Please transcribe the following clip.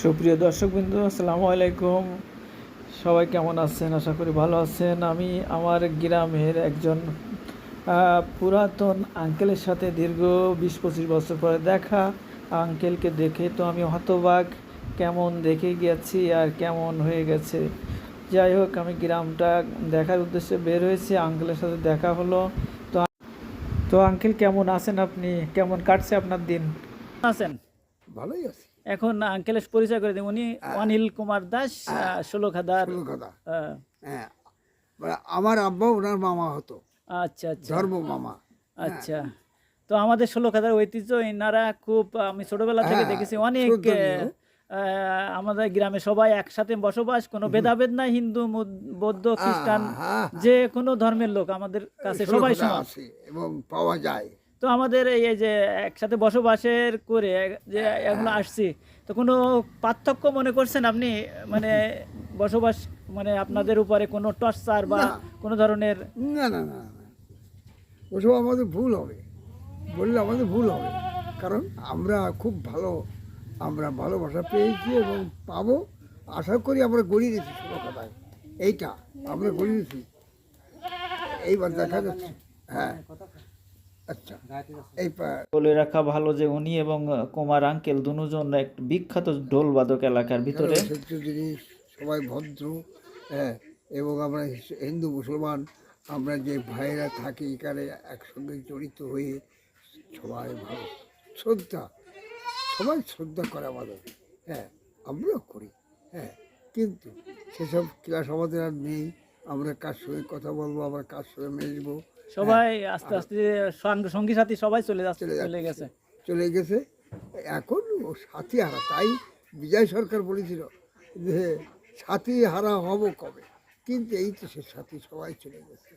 সুপ্রিয় দর্শকবৃন্দ, আসসালামু আলাইকুম। সবাই কেমন আছেন? আশা করি ভালো আছেন। আমি আমার গ্রামের একজন পুরাতন আঙ্কেলের সাথে দীর্ঘ 20-25 বছর পরে দেখা। আঙ্কেলকে দেখে তো আমি হতবাক, কেমন দেখে গেছি আর কেমন হয়ে গেছে। যাই হোক, আমি গ্রামটা দেখার উদ্দেশ্যে বের হয়েছি, আঙ্কেলের সাথে দেখা হলো। তো তো আঙ্কেল, কেমন আছেন আপনি? কেমন কাটছে আপনার দিন? আছেন? ভালোই আছি। এখন আঙ্কেলের পরিচয় করে দিন। উনি অনিল কুমার দাস, ষোলখাদার। ষোলো কথা। আহ, হ্যাঁ, মানে আমার আব্বা ওনার মামা হতো, আচ্ছা আচ্ছা ধর্ম মামা। হ্যাঁ, আচ্ছা। তো আমাদের ষোলখাদার ঐতিহ্য এনারা খুব, আমি ছোটবেলা থেকে হ্যাঁ, দেখেছি অনেক। শ্রদ্ধনীয়। আমাদের গ্রামে সবাই একসাথে বসবাস, কোনো ভেদাভেদ নাই, হিন্দু বৌদ্ধ খ্রিস্টান, হ্যাঁ, যে কোনো ধর্মের লোক আমাদের কাছে ষোলো সবাই কথা সমান। আছে এবং পাওয়া যায়। তো আমাদের এই যে একসাথে বসবাসের করে যে এগুলো আসছি, তো কোনো পার্থক্য মনে করছেন আপনি? মানে বসবাস, মানে আপনাদের উপরে কোনো টর্চার বা না, কোনো ধরনের? না, না, না, না, ওসব আমাদের ভুল হবে, বললে আমাদের ভুল হবে। কারণ আমরা খুব ভালো, আমরা ভালোবাসা পেয়েছি এবং পাবো। আশা করি আমরা গড়িয়ে দিচ্ছি ষোলো কথায়। এইটা আমরা গড়িয়ে দিচ্ছি, এইবার দেখা যাচ্ছে। হ্যাঁ, আচ্ছা, এই বলে রাখা ভালো যে উনি এবং কুমার আঙ্কেল দুজন এক বিখ্যাত ঢোল বাদক এলাকার ভিতরে। সত্য জিনিস, সবাই ভদ্র। হ্যাঁ, এবং আমরা হিন্দু মুসলমান, আমরা যে ভাইয়েরা থাকি এখানে একসঙ্গে জড়িত হয়ে সবাই ভালো শ্রদ্ধা, সবাই শ্রদ্ধা করে আমাদের। হ্যাঁ, আমরাও করি। হ্যাঁ, কিন্তু সেসব ক্লাস আমাদের আর নেই। আমরা কার সঙ্গে কথা বলবো, আমরা কার সঙ্গে মিশবো। সবাই আস্তে আস্তে সঙ্গী সাথী সবাই চলে যাচ্ছে, চলে চলে যাচ্ছে, গেছে। চলে গেছে। এখন ও সাথী হারা, তাই বিজয় সরকার বলেছিল যে সাথী হারা হব কবে, কিন্তু এই তো সে সাথী সবাই চলে গেছে।